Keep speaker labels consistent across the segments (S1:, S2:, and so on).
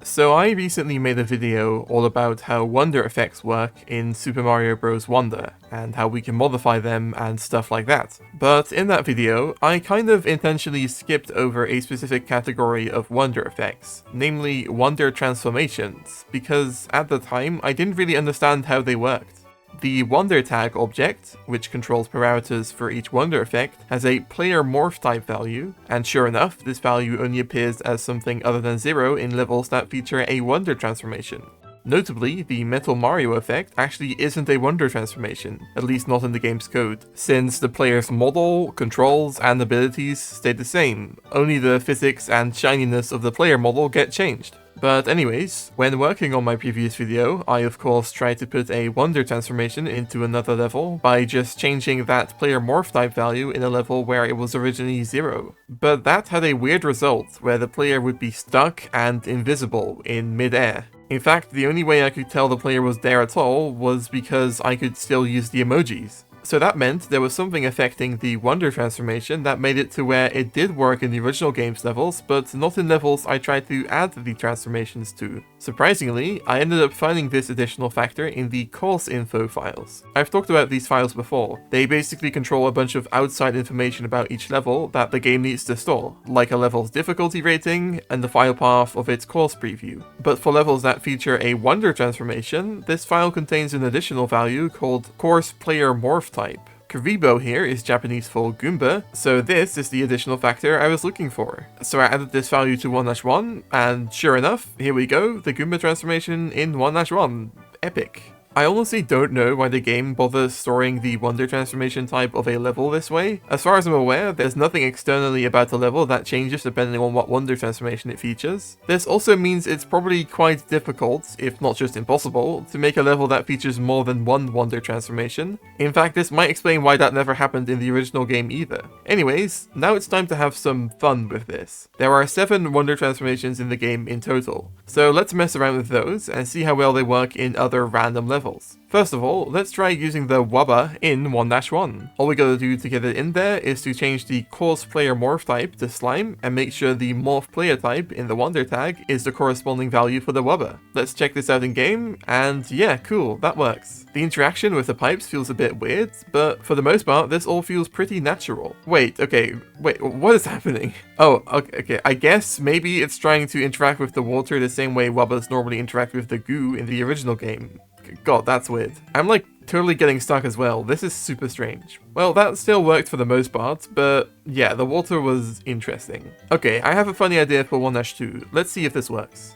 S1: So I recently made a video all about how wonder effects work in Super Mario Bros. Wonder, and how we can modify them and stuff like that. But in that video, I kind of intentionally skipped over a specific category of wonder effects, namely wonder transformations, because at the time I didn't really understand how they worked. The Wonder Tag object, which controls parameters for each Wonder effect, has a player morph type value, and sure enough, this value only appears as something other than 0 in levels that feature a Wonder transformation. Notably, the Metal Mario effect actually isn't a Wonder transformation, at least not in the game's code, since the player's model, controls, and abilities stay the same, only the physics and shininess of the player model get changed. But anyways, when working on my previous video, I of course tried to put a Wonder transformation into another level by just changing that player morph type value in a level where it was originally 0. But that had a weird result, where the player would be stuck and invisible in mid-air. In fact, the only way I could tell the player was there at all was because I could still use the emojis. So that meant there was something affecting the Wonder transformation that made it to where it did work in the original game's levels, but not in levels I tried to add the transformations to. Surprisingly, I ended up finding this additional factor in the course info files. I've talked about these files before. They basically control a bunch of outside information about each level that the game needs to store, like a level's difficulty rating and the file path of its course preview. But for levels that feature a Wonder transformation, this file contains an additional value called course player morph type. Karibo here is Japanese for Goomba, so this is the additional factor I was looking for. So I added this value to 1-1, and sure enough, here we go, the Goomba transformation in 1-1. Epic. I honestly don't know why the game bothers storing the Wonder transformation type of a level this way. As far as I'm aware, there's nothing externally about the level that changes depending on what Wonder transformation it features. This also means it's probably quite difficult, if not just impossible, to make a level that features more than one Wonder transformation. In fact, this might explain why that never happened in the original game either. Anyways, now it's time to have some fun with this. There are 7 Wonder transformations in the game in total, so let's mess around with those and see how well they work in other random levels. First of all, let's try using the Wubba in 1-1. All we gotta do to get it in there is to change the course player morph type to slime and make sure the morph player type in the Wonder tag is the corresponding value for the Wubba. Let's check this out in game, and yeah, cool, that works. The interaction with the pipes feels a bit weird, but for the most part, this all feels pretty natural. Wait, what is happening? Oh, okay, I guess maybe it's trying to interact with the water the same way Wubbas normally interact with the goo in the original game. God, that's weird. I'm like totally getting stuck as well. This is super strange. Well, that still worked for the most part, but yeah, the water was interesting. Okay, I have a funny idea for 1-2. Let's see if this works.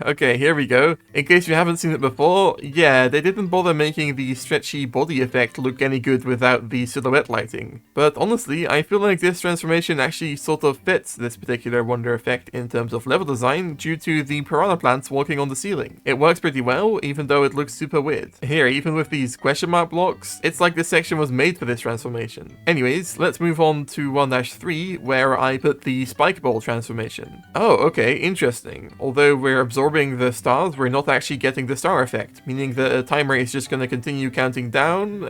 S1: Okay, here we go. In case you haven't seen it before, yeah, they didn't bother making the stretchy body effect look any good without the silhouette lighting. But honestly, I feel like this transformation actually sort of fits this particular Wonder effect in terms of level design due to the piranha plants walking on the ceiling. It works pretty well, even though it looks super weird. Here, even with these question mark blocks, it's like this section was made for this transformation. Anyways, let's move on to 1-3, where I put the spike ball transformation. Oh, okay, interesting. Although we're absorbing the stars, we're not actually getting the star effect, meaning the timer is just going to continue counting down.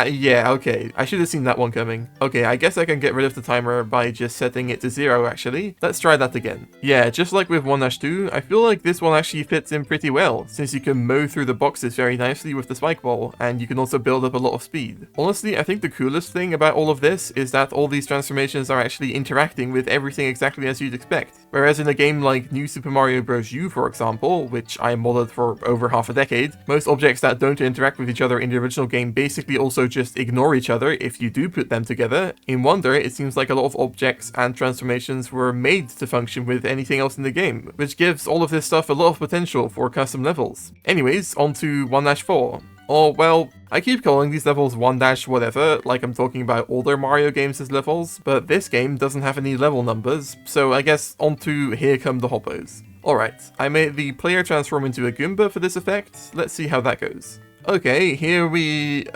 S1: Yeah, okay. I should have seen that one coming. Okay, I guess I can get rid of the timer by just setting it to 0, actually. Let's try that again. Yeah, just like with 1-2, I feel like this one actually fits in pretty well, since you can mow through the boxes very nicely with the spike ball, and you can also build up a lot of speed. Honestly, I think the coolest thing about all of this is that all these transformations are actually interacting with everything exactly as you'd expect. Whereas in a game like New Super Mario Bros. U, for example, which I modded for over half a decade, most objects that don't interact with each other in the original game basically also just ignore each other if you do put them together. In Wonder, it seems like a lot of objects and transformations were made to function with anything else in the game, which gives all of this stuff a lot of potential for custom levels. Anyways, on to 1-4. Or, well, I keep calling these levels 1-whatever, like I'm talking about older Mario games as levels, but this game doesn't have any level numbers, so I guess on to Here Come the Hoppos. Alright, I made the player transform into a Goomba for this effect. Let's see how that goes. Okay, here we,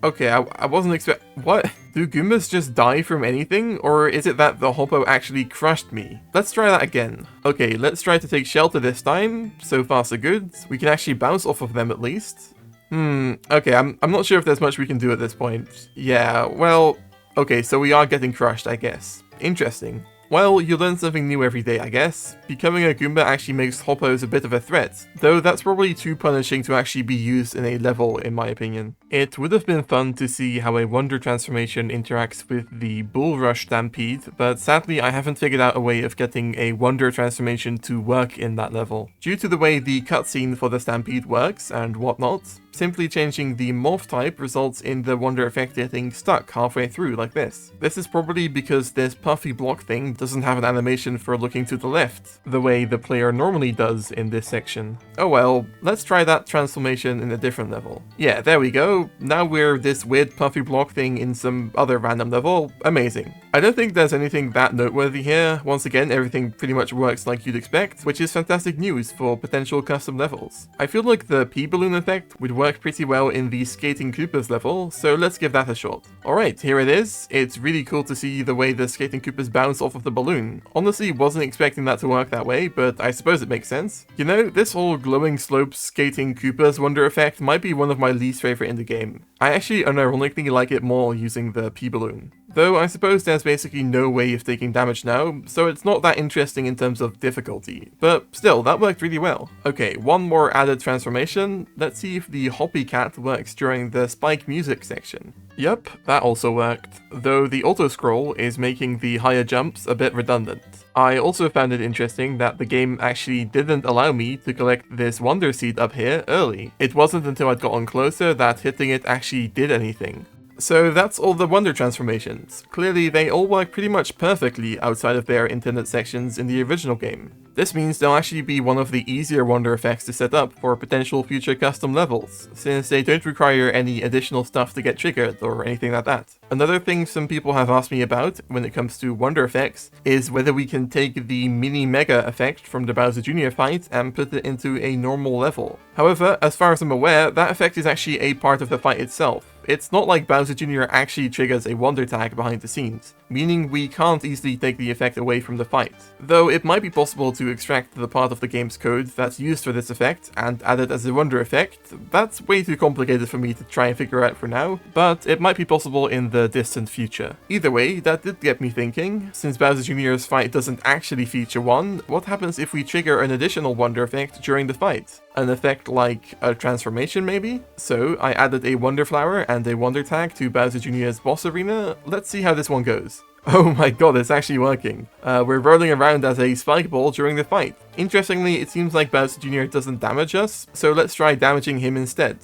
S1: okay, I wasn't what? Do Goombas just die from anything, or is it that the Hoppo actually crushed me? Let's try that again. Okay, let's try to take shelter this time. So far so good. We can actually bounce off of them at least. Okay, I'm not sure if there's much we can do at this point. Yeah, well, okay, so we are getting crushed, I guess. Interesting. Well, you learn something new every day, I guess. Becoming a Goomba actually makes hoppos a bit of a threat, though that's probably too punishing to actually be used in a level, in my opinion. It would have been fun to see how a Wonder transformation interacts with the Bull Rush Stampede, but sadly I haven't figured out a way of getting a Wonder transformation to work in that level. Due to the way the cutscene for the Stampede works and whatnot, simply changing the morph type results in the Wonder effect getting stuck halfway through like this. This is probably because this puffy block thing doesn't have an animation for looking to the left, the way the player normally does in this section. Oh well, let's try that transformation in a different level. Yeah, there we go. Now we're this weird puffy block thing in some other random level. Amazing. I don't think there's anything that noteworthy here. Once again, everything pretty much works like you'd expect, which is fantastic news for potential custom levels. I feel like the P-balloon effect would work pretty well in the Skating Koopas level, so let's give that a shot. Alright, here it is. It's really cool to see the way the Skating Koopas bounce off of the balloon. Honestly, wasn't expecting that to work that way, but I suppose it makes sense. You know, this whole glowing slopes Skating Koopas Wonder effect might be one of my least favorite in the game. I actually unironically like it more using the P-balloon. Though I suppose there's basically no way of taking damage now, so it's not that interesting in terms of difficulty. But still, that worked really well. Okay, one more added transformation. Let's see if the Hoppy Cat works during the Spike music section. Yep, that also worked, though the auto-scroll is making the higher jumps a bit redundant. I also found it interesting that the game actually didn't allow me to collect this Wonder Seed up here early. It wasn't until I'd gotten closer that hitting it actually did anything. So that's all the Wonder transformations. Clearly they all work pretty much perfectly outside of their intended sections in the original game. This means they'll actually be one of the easier Wonder effects to set up for potential future custom levels, since they don't require any additional stuff to get triggered or anything like that. Another thing some people have asked me about when it comes to Wonder effects is whether we can take the Mini Mega effect from the Bowser Jr. fight and put it into a normal level. However, as far as I'm aware, that effect is actually a part of the fight itself. It's not like Bowser Jr. actually triggers a Wonder tag behind the scenes, meaning we can't easily take the effect away from the fight. Though it might be possible to extract the part of the game's code that's used for this effect and add it as a Wonder effect. That's way too complicated for me to try and figure out for now, but it might be possible in the distant future. Either way, that did get me thinking. Since Bowser Jr.'s fight doesn't actually feature one, what happens if we trigger an additional Wonder effect during the fight? An effect like a transformation maybe? So I added a Wonder Flower and a Wonder tag to Bowser Jr.'s boss arena. Let's see how this one goes. Oh my god, it's actually working. We're rolling around as a spike ball during the fight. Interestingly, it seems like Bowser Jr. doesn't damage us, so let's try damaging him instead.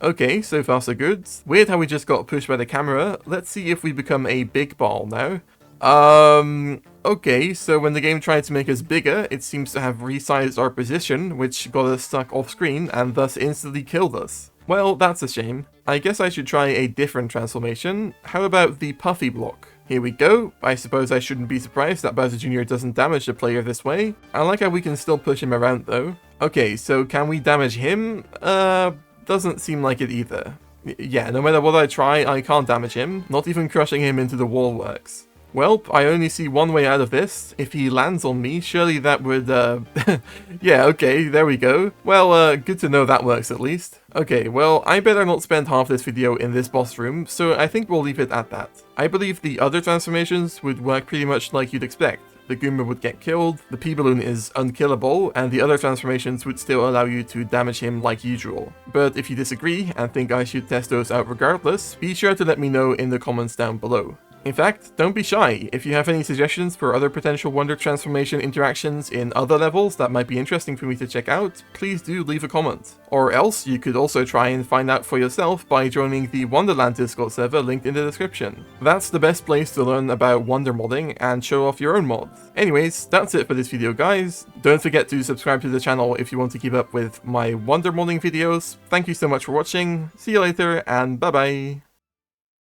S1: Okay, so far so good. Weird how we just got pushed by the camera. Let's see if we become a big ball now. Okay, so when the game tried to make us bigger, it seems to have resized our position, which got us stuck off screen and thus instantly killed us. Well, that's a shame. I guess I should try a different transformation. How about the Puffy block? Here we go. I suppose I shouldn't be surprised that Bowser Jr. doesn't damage the player this way. I like how we can still push him around though. Okay, so can we damage him? Doesn't seem like it either. Yeah, no matter what I try, I can't damage him. Not even crushing him into the wall works. Well, I only see one way out of this. If he lands on me, surely that would, yeah, okay, there we go. Well, good to know that works at least. Okay, well, I better not spend half this video in this boss room, so I think we'll leave it at that. I believe the other transformations would work pretty much like you'd expect. The Goomba would get killed, the P-balloon is unkillable, and the other transformations would still allow you to damage him like usual. But if you disagree and think I should test those out regardless, be sure to let me know in the comments down below. In fact, don't be shy. If you have any suggestions for other potential Wonder transformation interactions in other levels that might be interesting for me to check out, please do leave a comment. Or else, you could also try and find out for yourself by joining the Wonderland Discord server linked in the description. That's the best place to learn about Wonder modding and show off your own mods. Anyways, that's it for this video guys. Don't forget to subscribe to the channel if you want to keep up with my Wonder modding videos. Thank you so much for watching, see you later, and bye bye!